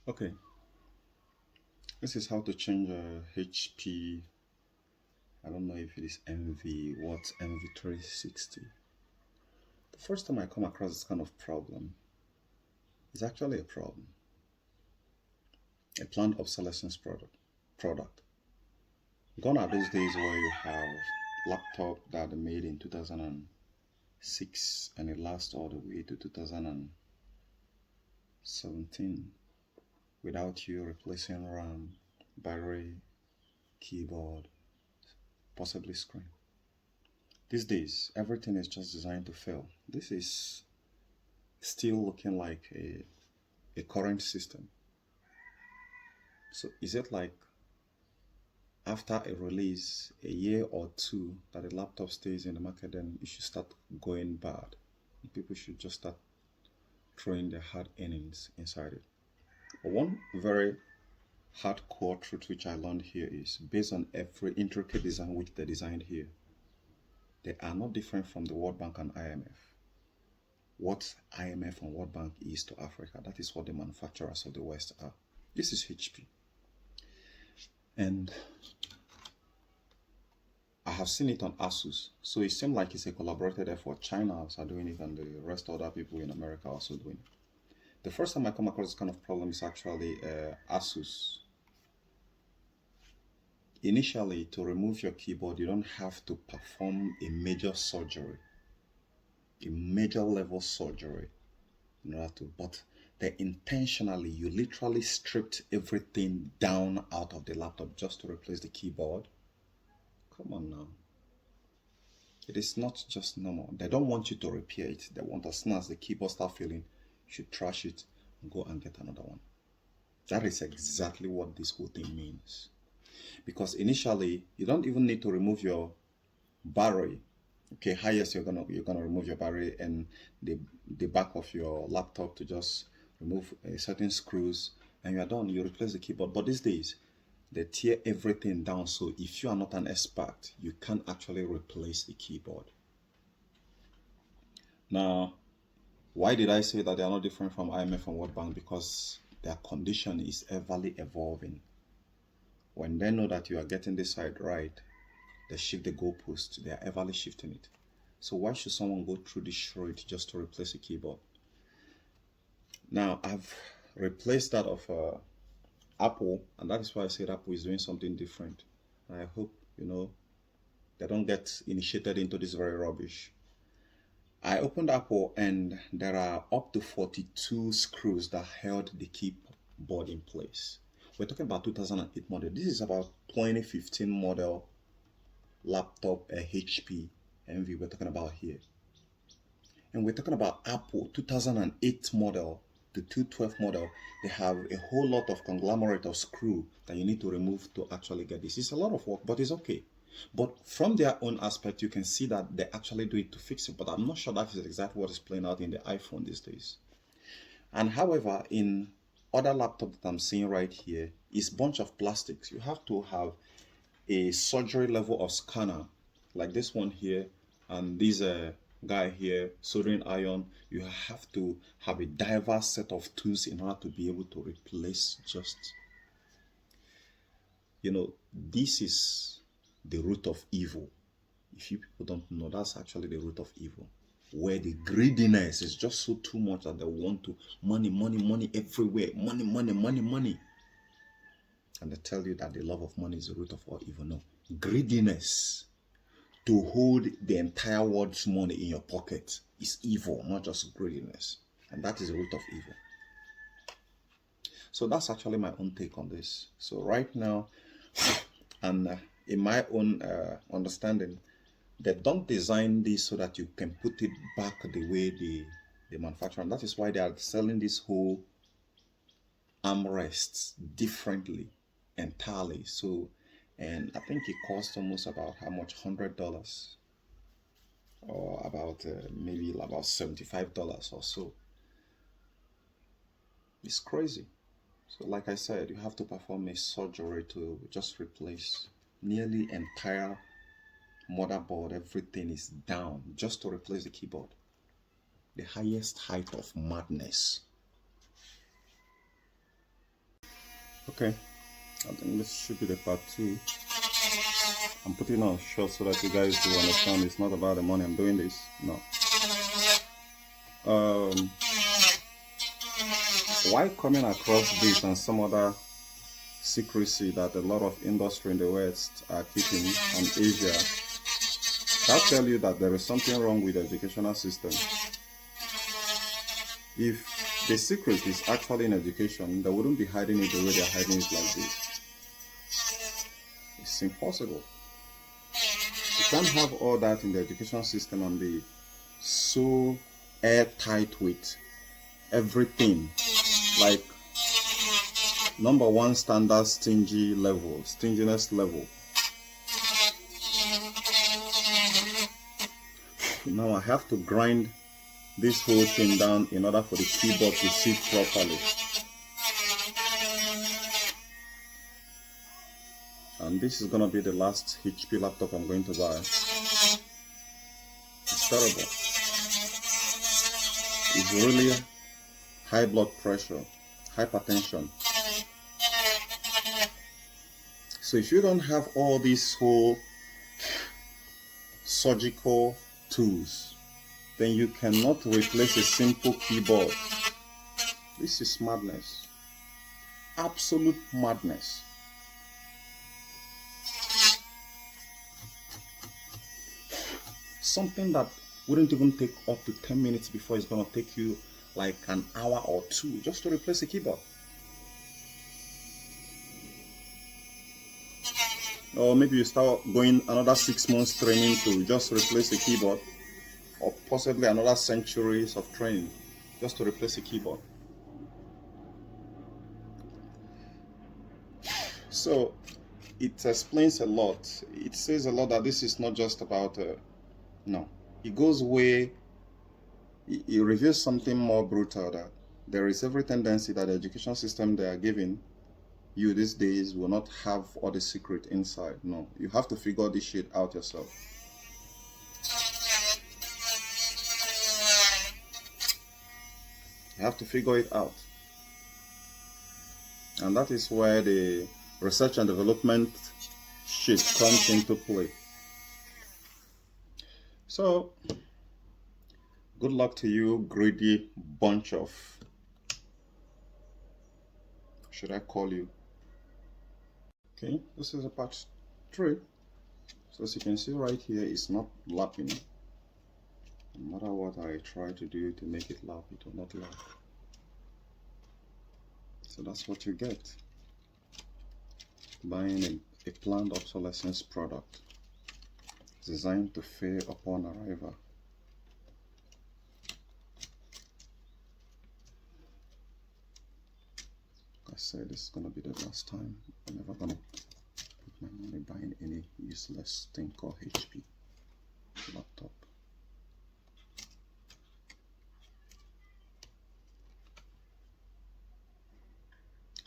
Okay, this is how to change a HP. I don't know if it is MV, what's MV360. The first time I come across this kind of problem, it's actually a problem. A planned obsolescence product. Gone are those days where you have laptop that are made in 2006 and it lasts all the way to 2017 without you replacing RAM, battery, keyboard, possibly screen. These days, everything is just designed to fail. This is still looking like a current system. So is it like after a release, a year or two, that the laptop stays in the market, then it should start going bad? People should just start throwing their hard earnings inside it. But one very hardcore truth which I learned here is based on every intricate design which they designed here, they are not different from the World Bank and IMF. What IMF and World Bank is to Africa, that is what the manufacturers of the West are. This is HP. And I have seen it on Asus. So it seems like it's a collaborated effort. China are doing it and the rest of other people in America are also doing it. The first time I come across this kind of problem is actually Asus. Initially, to remove your keyboard, you don't have to perform a major surgery, a major level surgery in order to, but they intentionally, you literally stripped everything down out of the laptop just to replace the keyboard. Come on now. It is not just normal. They don't want you to repair it. They want as soon as the keyboard start failing, you should trash it and go and get another one. That is exactly what this whole thing means. Because initially, you don't even need to remove your battery. Okay, highest you're gonna remove your battery and the back of your laptop to just remove certain screws, and you are done. You replace the keyboard. But these days, they tear everything down. So if you are not an expert, you can't actually replace the keyboard. Now, why did I say that they are not different from IMF and World Bank? Because their condition is everly evolving. When they know that you are getting this side right, they shift the goalpost. They are everly shifting it. So why should someone go through this charade just to replace a keyboard? Now, I've replaced that of Apple, and that is why I said Apple is doing something different. I hope, they don't get initiated into this very rubbish. I opened Apple and there are up to 42 screws that held the keyboard in place. We're talking about 2008 model. This is about 2015 model laptop, HP MV we're talking about here. And we're talking about Apple 2008 model, the 212 model. They have a whole lot of conglomerate of screw that you need to remove to actually get this. It's a lot of work, but it's okay. But from their own aspect, you can see that they actually do it to fix it. But I'm not sure that is exactly what is playing out in the iPhone these days. And however, in other laptops that I'm seeing right here, is bunch of plastics. You have to have a surgery level of scanner, like this one here, and this guy here, soldering iron. You have to have a diverse set of tools in order to be able to replace just, this is the root of evil. If you people don't know, that's actually the root of evil, where the greediness is just so too much that they want to money everywhere, money, and they tell you that the love of money is the root of all evil. No, greediness, to hold the entire world's money in your pocket, is evil, not just greediness, and that is the root of evil. So that's actually my own take on this. So right now, and in my own understanding, they don't design this so that you can put it back the way they manufacture, and that is why they are selling this whole armrests differently entirely. So, and I think it costs almost about how much, $100, or about maybe about $75 or so. It's crazy. So like I said, you have to perform a surgery to just replace nearly entire motherboard. Everything is down just to replace the keyboard. The highest height of madness. Okay, I think this should be the part 2. I'm putting on short so that you guys will understand it's not about the money I'm doing this. No. Why coming across this and some other secrecy that a lot of industry in the West are keeping and Asia, I'll tell you that there is something wrong with the educational system. If the secret is actually in education, they wouldn't be hiding it the way they're hiding it like this. It's impossible. You can't have all that in the education system and be so airtight with everything. Like number one standard stinginess level. Now I have to grind this whole thing down in order for the keyboard to sit properly. And this is gonna be the last HP laptop I'm going to buy. It's terrible. It's really high blood pressure, hypertension. So if you don't have all these whole surgical tools, then you cannot replace a simple keyboard. This is madness. Absolute madness. Something that wouldn't even take up to 10 minutes before it's going to take you like an hour or 2 just to replace a keyboard. Or maybe you start going another 6 months training to just replace a keyboard, or possibly another centuries of training just to replace a keyboard. So it explains a lot. It says a lot that this is not just about no, it goes way, it reveals something more brutal, that there is every tendency that the education system they are giving you these days will not have all the secret inside. No, you have to figure this shit out yourself. You have to figure it out. And that is where the research and development shit comes into play. So, good luck to you, greedy bunch of, should I call you? Okay, this is a part 3. So as you can see right here, it's not lapping. No matter what I try to do to make it lap, it will not lap. So that's what you get buying a planned obsolescence product designed to fail upon arrival. Like I said, this is gonna be the last time. I'm never gonna put my money buying any useless thing called HP laptop.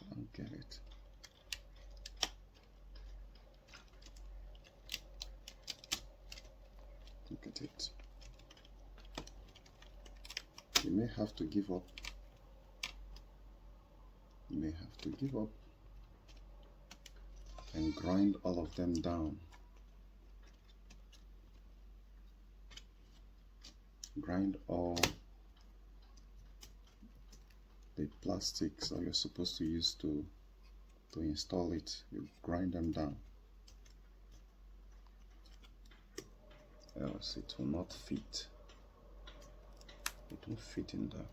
I don't get it. Look at it. You may have to give up. You may have to give up and grind all of them down. Grind all the plastics that you're supposed to use to install it. You grind them down, else it will not fit. It won't fit in there.